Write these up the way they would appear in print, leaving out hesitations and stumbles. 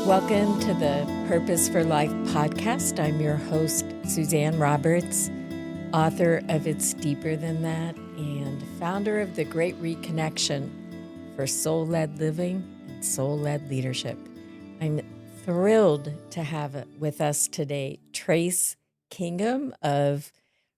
Welcome to the Purpose for Life podcast. I'm your host, Suzanne Roberts, author of It's Deeper Than That and founder of the Great Reconnection for Soul-Led Living and Soul-Led Leadership. I'm thrilled to have with us today Trace Kingham of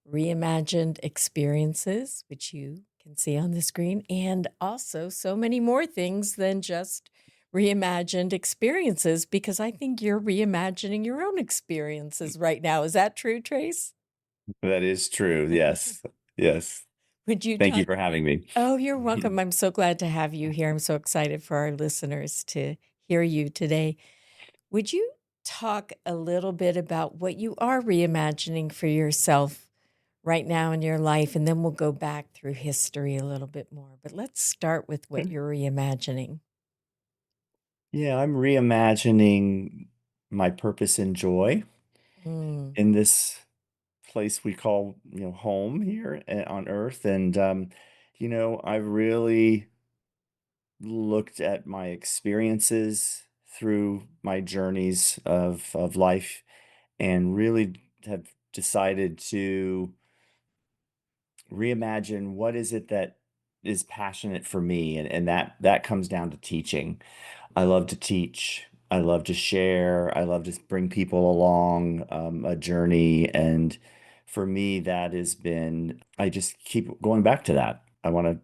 Reimagined Experiences, which you can see on the screen, and also so many more things than just reimagined experiences, because I think you're reimagining your own experiences right now. Is that true, Trace? That is true. Yes. Yes. Would you Thank you talk? for having me. Oh, you're welcome. I'm so glad to have you here. I'm so excited for our listeners to hear you today. Would you talk a little bit about what you are reimagining for yourself right now in your life? And then we'll go back through history a little bit more. But let's start with what you're reimagining. Yeah, I'm reimagining my purpose and joy Mm. in this place we call, home here on Earth. And, I've really looked at my experiences through my journeys of life and really have decided to reimagine what is it that is passionate for me, and that comes down to teaching. I love to teach. I love to share. I love to bring people along a journey. And for me, that has been, I just keep going back to that. I want to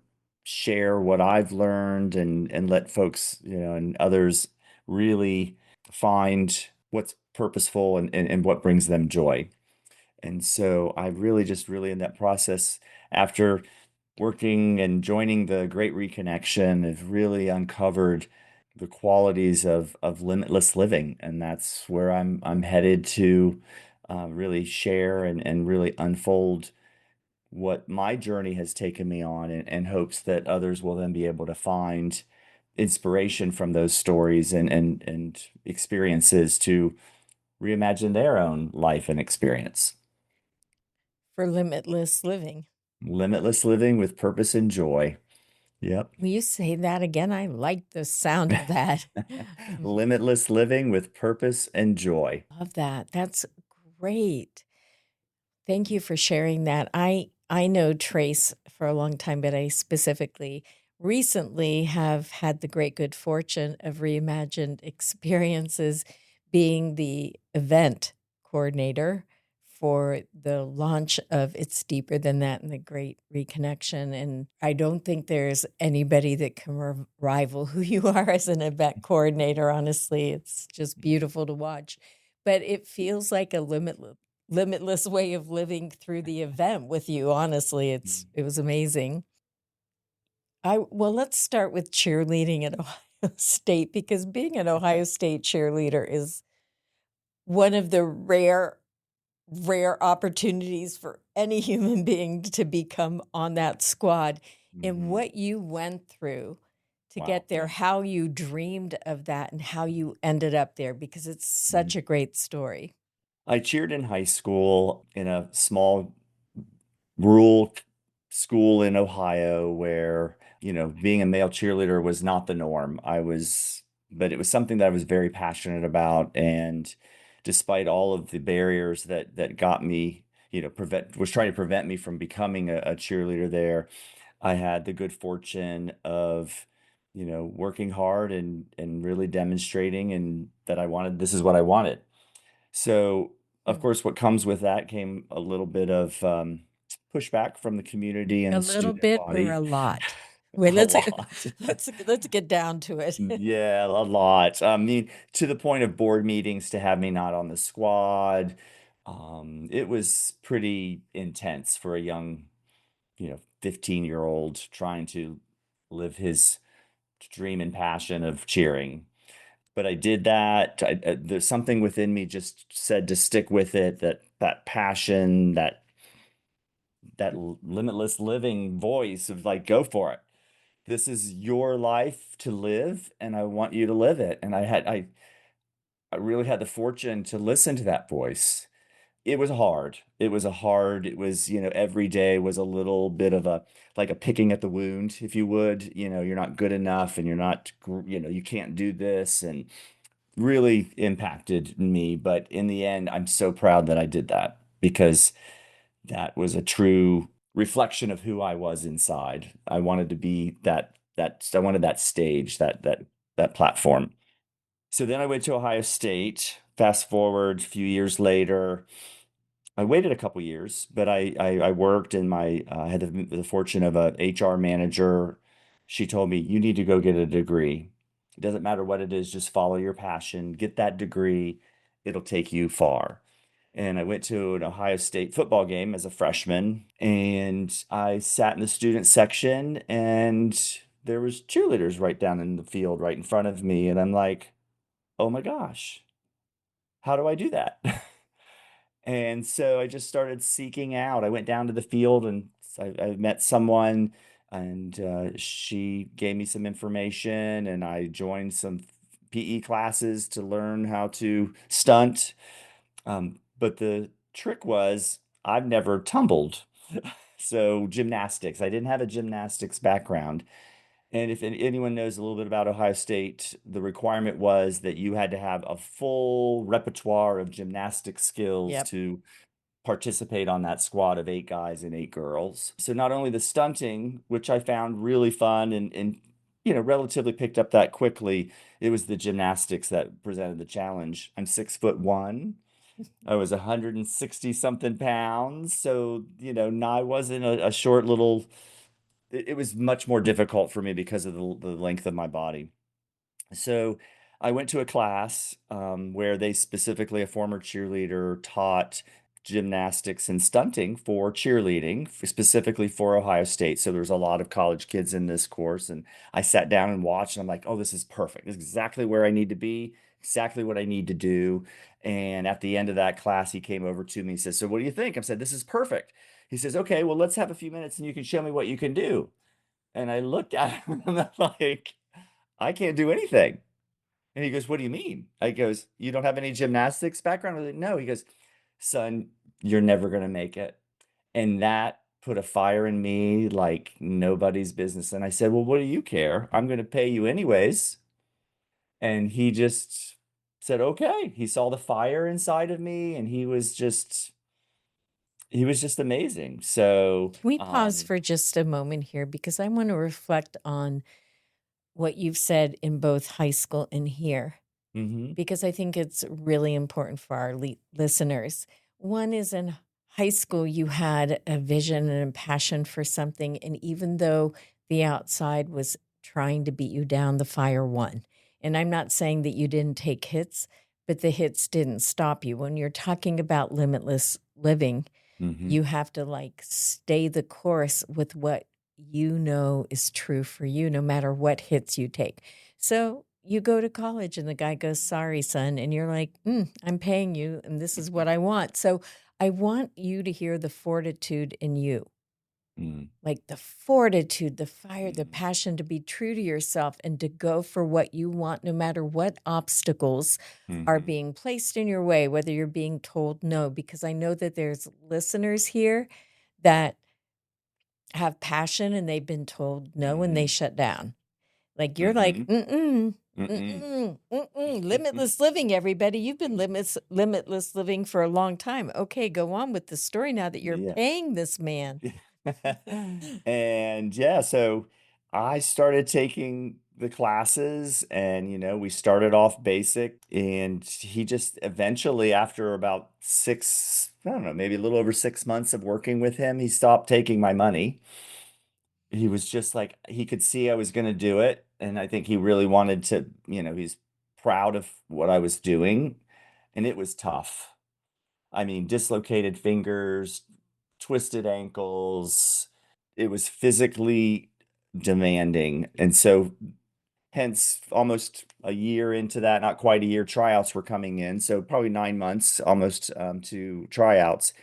share what I've learned and let folks, and others really find what's purposeful and what brings them joy. And so I really just really in that process after working and joining the Great Reconnection have really uncovered the qualities of limitless living, and that's where I'm headed to really share and really unfold what my journey has taken me on, and hopes that others will then be able to find inspiration from those stories and experiences to reimagine their own life and experience. For limitless living. Limitless living with purpose and joy. Yep. Will you say that again? I like the sound of that. Limitless living with purpose and joy. Love that. That's great. Thank you for sharing that. I know Trace for a long time, but I specifically recently have had the great good fortune of Reimagined Experiences being the event coordinator for the launch of It's Deeper Than That and the Great Reconnection. And I don't think there's anybody that can rival who you are as an event coordinator. Honestly, it's just beautiful to watch. But it feels like a limitless way of living through the event with you. Honestly, it was amazing. Let's start with cheerleading at Ohio State, because being an Ohio State cheerleader is one of the rare opportunities for any human being to become on that squad. And Mhm. what you went through to Wow. get there, how you dreamed of that and how you ended up there, because it's Mhm. such a great story. I cheered in high school in a small rural school in Ohio where, being a male cheerleader was not the norm. But it was something that I was very passionate about. And despite all of the barriers that got me, was trying to prevent me from becoming a cheerleader there, I had the good fortune of, working hard and really demonstrating and that this is what I wanted. So, of Hmm. course, what comes with that came a little bit of pushback from the community A and little student bit or a body. lot? Wait, A lot. let's get down to it. Yeah, a lot. I mean, to the point of board meetings to have me not on the squad. It was pretty intense for a young, 15-year-old trying to live his dream and passion of cheering. But I did that. There's something within me just said to stick with it, that passion, that limitless living voice of like, go for it. This is your life to live, and I want you to live it. And I really had the fortune to listen to that voice. It was hard. It was, every day was a little bit of like a picking at the wound, if you would. You're not good enough and you're not, you can't do this. And really impacted me. But in the end, I'm so proud that I did that because that was a true reflection of who I was inside. I wanted to be that I wanted that stage, that platform. So then I went to Ohio State. Fast forward a few years later, I waited a couple years, but I worked and I had the fortune of a HR manager. She told me, you need to go get a degree. It doesn't matter what it is, just follow your passion, get that degree. It'll take you far. And I went to an Ohio State football game as a freshman, and I sat in the student section, and there was cheerleaders right down in the field right in front of me, and I'm like, oh my gosh, how do I do that? And so I just started seeking out. I went down to the field and I met someone, and she gave me some information, and I joined some PE classes to learn how to stunt. But the trick was I've never tumbled. So gymnastics, I didn't have a gymnastics background. And if anyone knows a little bit about Ohio State, the requirement was that you had to have a full repertoire of gymnastic skills Yep. to participate on that squad of 8 guys and 8 girls. So not only the stunting, which I found really fun and relatively picked up that quickly, it was the gymnastics that presented the challenge. I'm 6'1". I was 160 something pounds. So, I wasn't a short little, it was much more difficult for me because of the length of my body. So I went to a class where they specifically, a former cheerleader taught gymnastics and stunting for cheerleading, specifically for Ohio State. So there's a lot of college kids in this course. And I sat down and watched, and I'm like, oh, this is perfect. This is exactly where I need to be, exactly what I need to do. And at the end of that class, he came over to me and says, so what do you think? I said, this is perfect. He says, okay, well, let's have a few minutes and you can show me what you can do. And I looked at him and I'm like, I can't do anything. And he goes, what do you mean? I goes, you don't have any gymnastics background? I was like, no. He goes, son, you're never going to make it. And that put a fire in me like nobody's business. And I said, well, what do you care? I'm going to pay you anyways. And he just said, okay. He saw the fire inside of me, and he was just amazing. So, Can we pause for just a moment here because I want to reflect on what you've said in both high school and here, mhm, because I think it's really important for our listeners. One is in high school, you had a vision and a passion for something. And even though the outside was trying to beat you down, the fire won. And I'm not saying that you didn't take hits, but the hits didn't stop you. When you're talking about limitless living, mhm, you have to like stay the course with what you know is true for you, no matter what hits you take. So you go to college and the guy goes, sorry, son. And you're like, I'm paying you and this is what I want. So I want you to hear the fortitude in you, mm, like the fortitude, the fire, the mm, passion to be true to yourself and to go for what you want, no matter what obstacles are mhm, being placed in your way, whether you're being told no, because I know that there's listeners here that have passion and they've been told no and they mhm, shut down. Like you're like, mhm, mm-mm. limitless living, everybody. You've been limitless living for a long time. Okay, go on with the story now that you're Yeah. paying this man. And yeah, so I started taking the classes, and we started off basic, and he just eventually, after about six, I don't know, maybe a little over 6 months of working with him, he stopped taking my money. He was just like, he could see I was going to do it, and I think he really wanted to, he's proud of what I was doing, and it was tough. I mean, dislocated fingers, twisted ankles. It was physically demanding. And so, hence, almost a year into that, not quite a year, tryouts were coming in. So, probably 9 months almost to tryouts.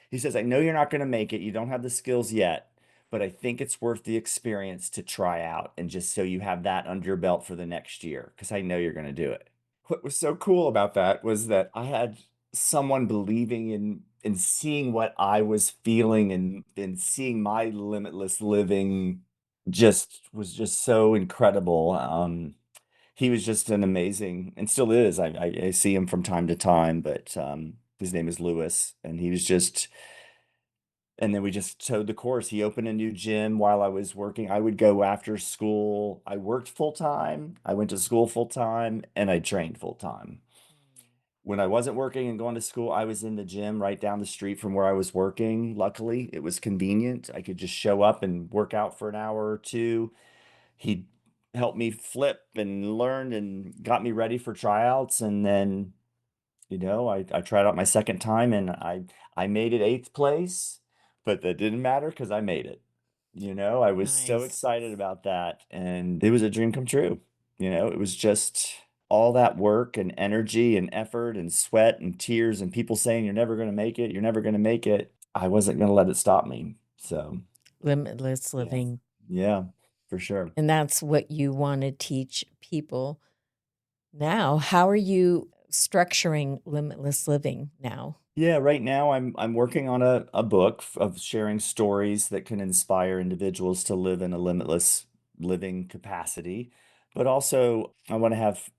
He says, I know you're not going to make it. You don't have the skills yet, but I think it's worth the experience to try out and just so you have that under your belt for the next year because I know you're going to do it. What was so cool about that was that I had someone believing in and seeing what I was feeling and seeing my limitless living just was just so incredible. he was just an amazing, and still is. I see him from time to time, but his name is Lewis, and he was just. And then we just towed the course. He opened a new gym while I was working. I would go after school. I worked full time. I went to school full time, and I trained full time. When I wasn't working and going to school, I was in the gym right down the street from where I was working. Luckily, it was convenient. I could just show up and work out for an hour or two. He helped me flip and learn and got me ready for tryouts. And then, I tried out my second time and I made it eighth place, but that didn't matter because I made it. I was so Nice. excited about that. And it was a dream come true. It was just all that work and energy and effort and sweat and tears and people saying, you're never going to make it. You're never going to make it. I wasn't going to let it stop me. So, Limitless yeah. living. Yeah, for sure. And that's what you want to teach people now. How are you structuring limitless living now? Yeah, right now I'm working on a book of sharing stories that can inspire individuals to live in a limitless living capacity. But also I want to have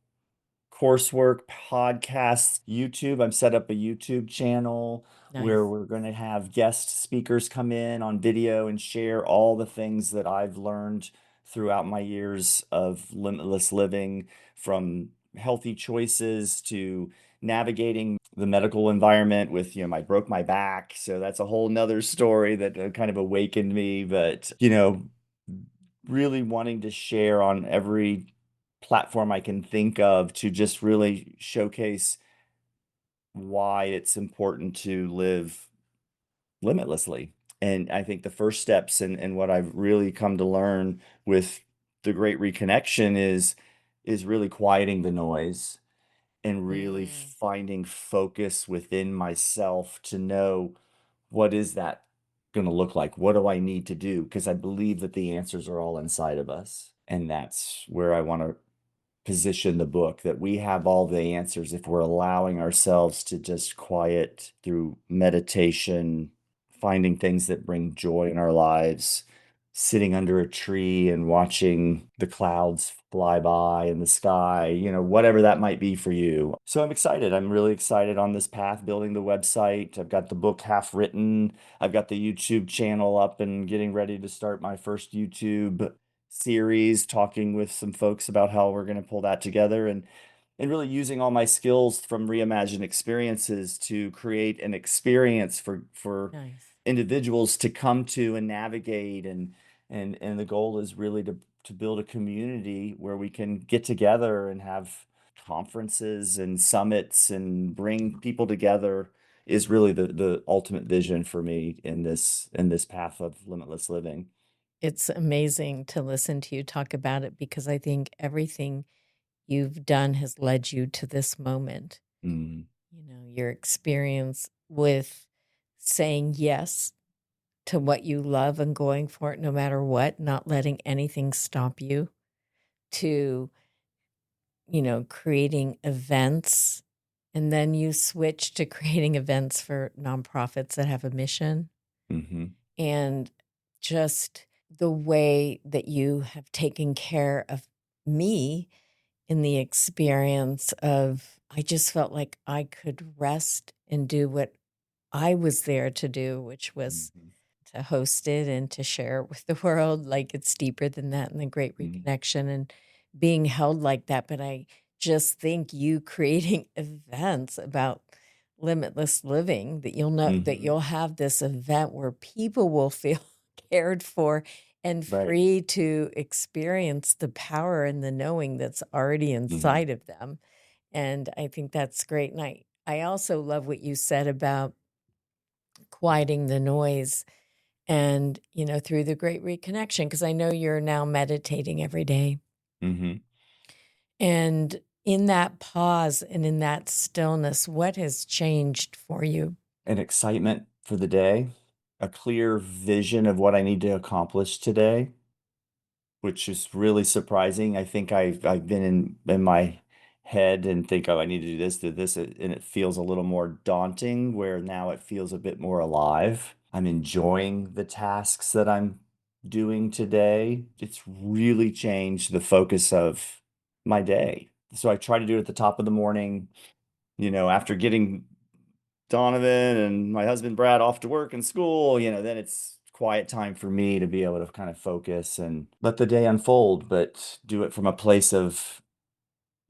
coursework, podcasts, YouTube. I've set up a YouTube channel where Nice. we're going to have guest speakers come in on video and share all the things that I've learned throughout my years of limitless living, from healthy choices to navigating the medical environment with, I broke my back. So that's a whole nother story that kind of awakened me. But, really wanting to share on every platform I can think of to just really showcase why it's important to live limitlessly. And I think the first steps and what I've really come to learn with the great reconnection is really quieting the noise and really Mm, finding focus within myself to know what is that going to look like? What do I need to do? Because I believe that the answers are all inside of us. And that's where I want to position the book, that we have all the answers if we're allowing ourselves to just quiet through meditation, finding things that bring joy in our lives, sitting under a tree and watching the clouds fly by in the sky, whatever that might be for you. So I'm excited. I'm really excited on this path, building the website. I've got the book half written. I've got the YouTube channel up and getting ready to start my first YouTube series, talking with some folks about how we're going to pull that together, and really using all my skills from reimagined experiences to create an experience for nice. individuals to come to and navigate. And the goal is really to build a community where we can get together and have conferences and summits and bring people together, is really the ultimate vision for me in this path of limitless living. It's amazing to listen to you talk about it because I think everything you've done has led you to this moment. Mm, Your experience with saying yes to what you love and going for it no matter what, not letting anything stop you, to, creating events. And then you switch to creating events for nonprofits that have a mission. hmm And just the way that you have taken care of me in the experience of, I just felt like I could rest and do what I was there to do, which was hmm to host it and to share it with the world. Like it's deeper than that and the great hmm reconnection and being held like that. But I just think you creating events about limitless living, that you'll know that hmm you'll have this event where people will feel cared for and Right. free to experience the power and the knowing that's already hmm inside of them. And I think that's great. And I also love what you said about quieting the noise and, through the great reconnection, because I know you're now meditating every day. hmm And in that pause and in that stillness, what has changed for you? An excitement for the day, a clear vision of what I need to accomplish today, which is really surprising. I think I've been in my head and think, oh, I need to do this, and it feels a little more daunting, where now it feels a bit more alive. I'm enjoying the tasks that I'm doing today. It's really changed the focus of my day. So I try to do it at the top of the morning, after getting Donovan and my husband Brad off to work and school, then it's quiet time for me to be able to kind of focus and let the day unfold, but do it from a place of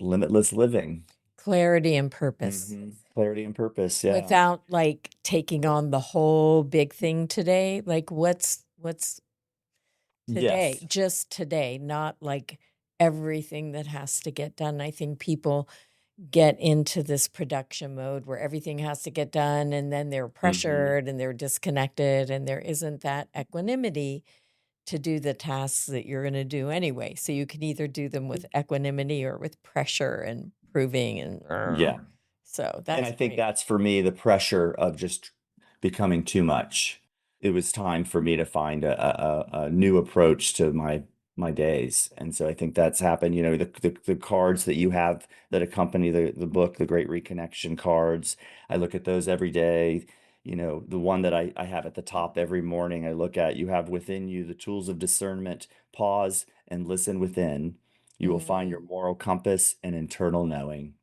limitless living. Clarity and purpose Clarity and purpose. Yeah. without like taking on the whole big thing today. Like what's today, Yes. just today, not like everything that has to get done. I think people get into this production mode where everything has to get done and then they're Hmm. pressured and they're disconnected and there isn't that equanimity to do the tasks that you're going to do anyway. So you can either do them with equanimity or with pressure and proving and Yeah. so And that's I think great. that's for me the pressure of just becoming too much. It was time for me to find a new approach to my days. And so I think that's happened. The cards that you have that accompany the book, the Great Reconnection cards, I look at those every day. The one that I have at the top every morning, I look at, you have within you the tools of discernment, pause and listen within. You will find your Mm. moral compass and internal knowing.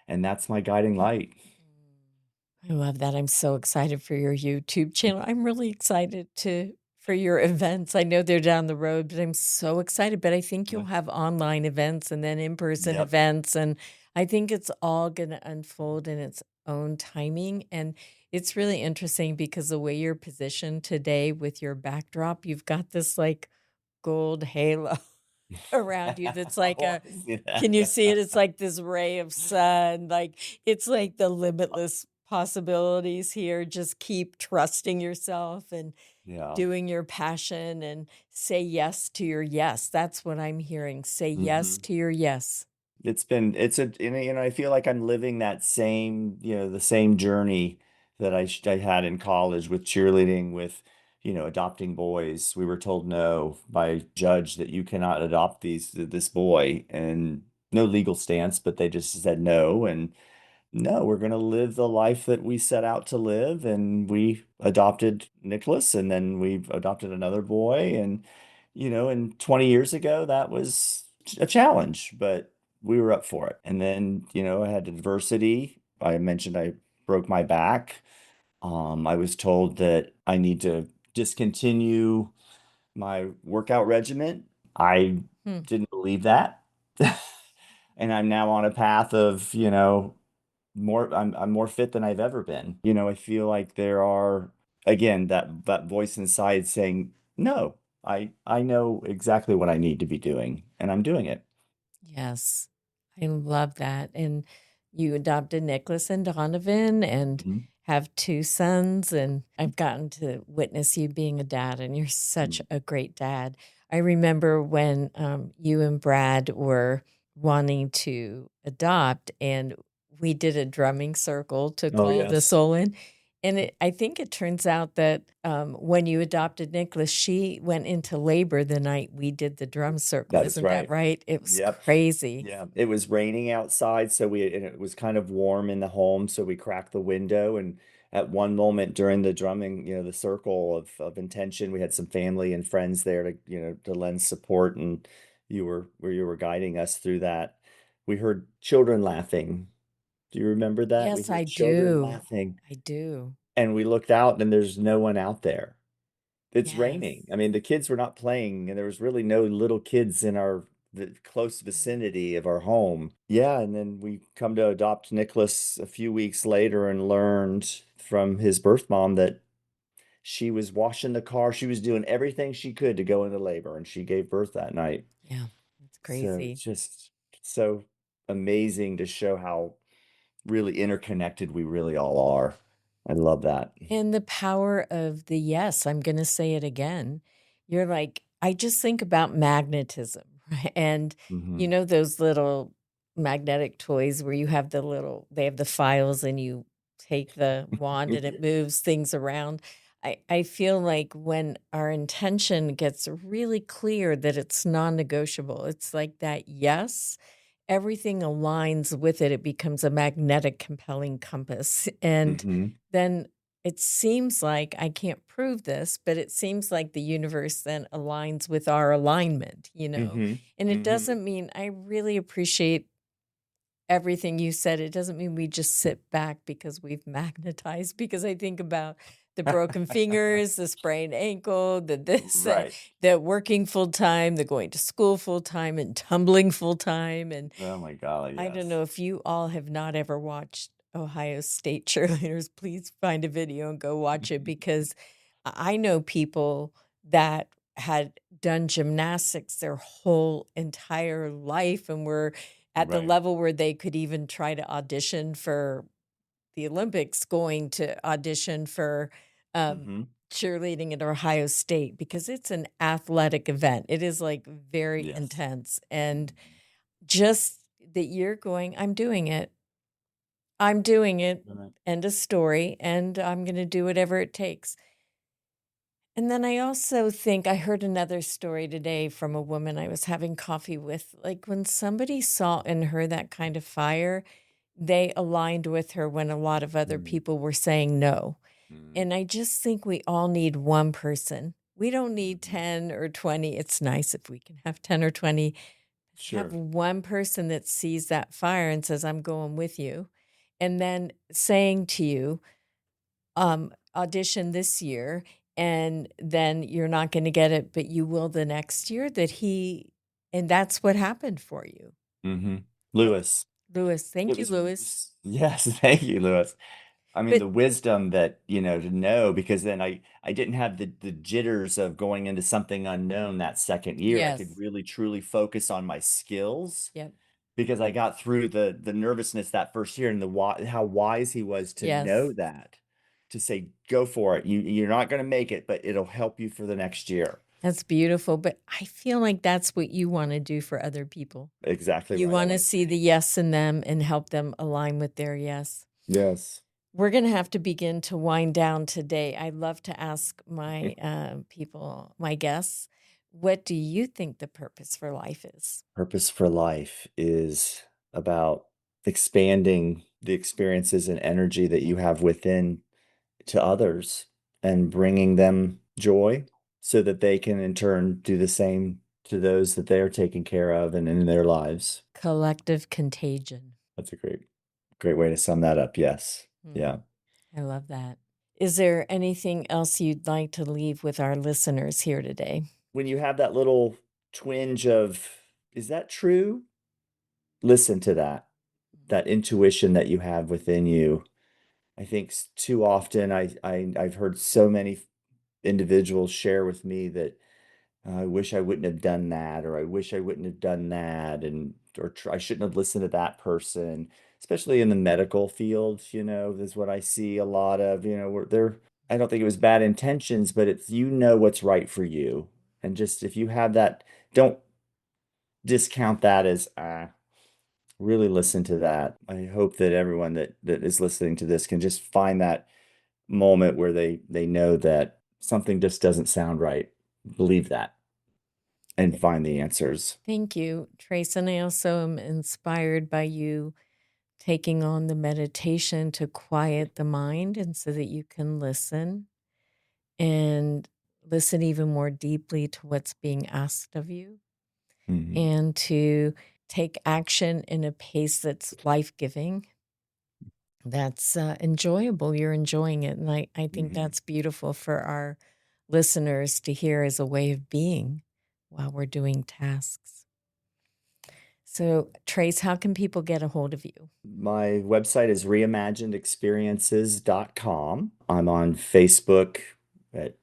And that's my guiding light. I love that. I'm so excited for your YouTube channel. I'm really excited to for your events. I know they're down the road, but I'm so excited. But I think you'll Yeah. have online events and then in-person Yep. events. And I think it's all going to unfold in its own timing. And it's really interesting because the way you're positioned today with your backdrop, you've got this like gold halo around you that's I like want a to see can you see it? that. It's like this ray of sun. Like it's like the limitless possibilities here. Just keep trusting yourself and Yeah. doing your passion and say yes to your yes. That's what I'm hearing. Say yes Hmm. to your yes. I feel like I'm living that same, the same journey that I had in college with cheerleading, with, adopting boys. We were told no by a judge that you cannot adopt this boy, and no legal stance, but they just said no. And no, we're going to live the life that we set out to live. And we adopted Nicholas, and then we adopted another boy. And 20 years ago, that was a challenge, but we were up for it. And then, I had adversity. I mentioned I broke my back. I was told that I need to discontinue my workout regimen. I Hmm. didn't believe that. And I'm now on a path of, I'm more fit than I've ever been. I feel like there are, again, that voice inside saying, "No, I know exactly what I need to be doing, and I'm doing it." Yes, I love that. And you adopted Nicholas and Donovan and Mhm. have two sons. And I've gotten to witness you being a dad, and you're such Mhm. a great dad. I remember when you and Brad were wanting to adopt, and we did a drumming circle to Oh, call the yes. soul in. And I think it turns out that when you adopted Nicholas, she went into labor the night we did the drum circle. That is Isn't that right. right? It was Yep. crazy. Yeah. It was raining outside, and it was kind of warm in the home, so we cracked the window. And at one moment during the drumming, the circle of intention, we had some family and friends there to lend support, and you were guiding us through that. We heard children laughing. Do you remember that? We Yes, I heard children do. laughing, I do. and we looked out, and there's no one out there. It's Yes. raining. I mean, the kids were not playing, and there was really no little kids in the close Mm. vicinity of our home. Yeah, and then we come to adopt Nicholas a few weeks later and learned from his birth mom that she was washing the car. She was doing everything she could to go into labor, and she gave birth that night. Yeah, it's So crazy. it's just so amazing to show how really interconnected we really all are. I love that. And the power of the yes, I'm going to say it again. You're like, I just think about magnetism, right? And you Hmm. know, those little magnetic toys where you have they have the files and you take the wand and it moves things around. I feel like when our intention gets really clear that it's non negotiable, it's like that yes, everything aligns with it. It becomes a magnetic, compelling compass. And Hmm. then it seems like I can't prove this, but it seems like the universe then aligns with our alignment, you know? Hmm. And it Hmm. doesn't mean I really appreciate everything you said. It doesn't mean we just sit back because we've magnetized, because I think about the broken fingers, the sprained ankle, the this, Right. the working full time, the going to school full time and tumbling full time. And Oh my God, I don't yes. know if you all have not ever watched Ohio State cheerleaders, please find a video and go watch it, because I know people that had done gymnastics their whole entire life and were at the Right. level where they could even try to audition for the Olympics, going to audition for um, Hmm. cheerleading at Ohio State, because it's an athletic event. It is like very Yes. intense. And just that you're going, I'm doing it. I'm doing it. Right. End of story. And I'm going to do whatever it takes. And then I also think I heard another story today from a woman I was having coffee with. Like, when somebody saw in her that kind of fire, they aligned with her when a lot of other Mm. people were saying no. Mm. And I just think we all need one person. We don't need Mhm. 10 or 20. It's nice if we can have 10 or 20. Have Sure. one person that sees that fire and says, I'm going with you. And then saying to you, audition this year, and then you're not going to get it, but you will the next year. And that's what happened for you. Hmm. And Lewis. Lewis, It thank you, was, Lewis. yes, thank you, Lewis. I mean, But the wisdom that, to know, because then I didn't have the jitters of going into something unknown that second year. I could yes, really truly focus on my skills yep, because I got through the nervousness that first year, and how wise he was to know yes, that, to say, go for it. You're not going to make it, but it'll help you for the next year. that's beautiful. But I feel like that's what you want to do for other people. Exactly You right. I want to want to see the take. yes in them and help them align with their yes. Yes. We're going to have to begin to wind down today. I love to ask my people, my guests, what do you think the purpose for life is? Purpose for life is about expanding the experiences and energy that you have within to others and bringing them joy so that they can in turn do the same to those that they are taking care of and in their lives. Collective contagion. That's a great way to sum that up. Yes. Hmm, Yeah. I love that. Is there anything else you'd like to leave with our listeners here today? When you have that little twinge of, is that true? Listen to that intuition that you have within you. I think too often I've heard so many individuals share with me that I wish I wouldn't have done that, or I wish I wouldn't have done that, and I shouldn't have listened to that person, especially in the medical field, is what I see a lot of, where I don't think it was bad intentions, but it's, what's right for you. And just if you have that, don't discount that as, really listen to that. I hope that everyone that is listening to this can just find that moment where they know that something just doesn't sound right. Believe that and find the answers. Thank you, Trace. And I also am inspired by you taking on the meditation to quiet the mind, and so that you can listen and listen even more deeply to what's being asked of you, Hmm. and to take action in a pace that's life giving, that's enjoyable. You're enjoying it. And I think Hmm. that's beautiful for our listeners to hear as a way of being while we're doing tasks. So, Trace, how can people get a hold of you? My website is reimaginedexperiences.com. I'm on Facebook, at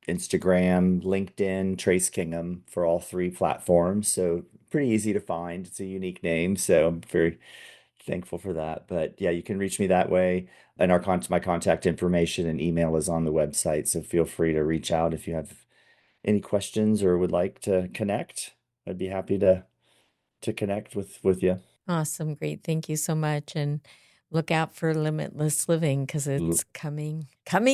Instagram, LinkedIn, Trace Kingham for all three platforms. So pretty easy to find. It's a unique name, so I'm very thankful for that. But yeah, you can reach me that way. And my contact information and email is on the website. So feel free to reach out if you have any questions or would like to connect. I'd be happy to connect with you. Awesome. Great. Thank you so much. And look out for Limitless Living because L- it's coming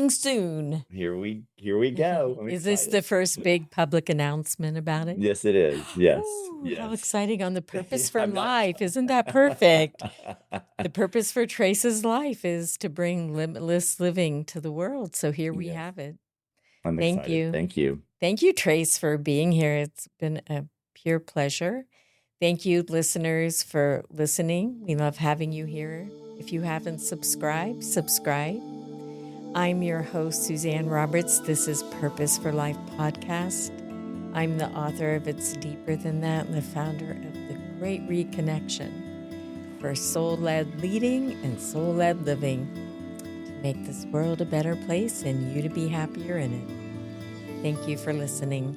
soon. Here we go. I'm Is this the excited. first big public announcement about it? Yes, it is. Yes, Ooh, how yes. exciting on the purpose for I'm not. life. Isn't that perfect? The purpose for Trace's life is to bring limitless living to the world. So here we Yes, have it. I'm Thank excited. you. Thank you. Thank you, Trace, for being here. It's been a pure pleasure. Thank you, listeners, for listening. We love having you here. If you haven't subscribed, subscribe. I'm your host, Suzanne Roberts. This is Purpose for Life podcast. I'm the author of It's Deeper Than That and the founder of The Great Reconnection for soul-led leading and soul-led living to make this world a better place and you to be happier in it. Thank you for listening.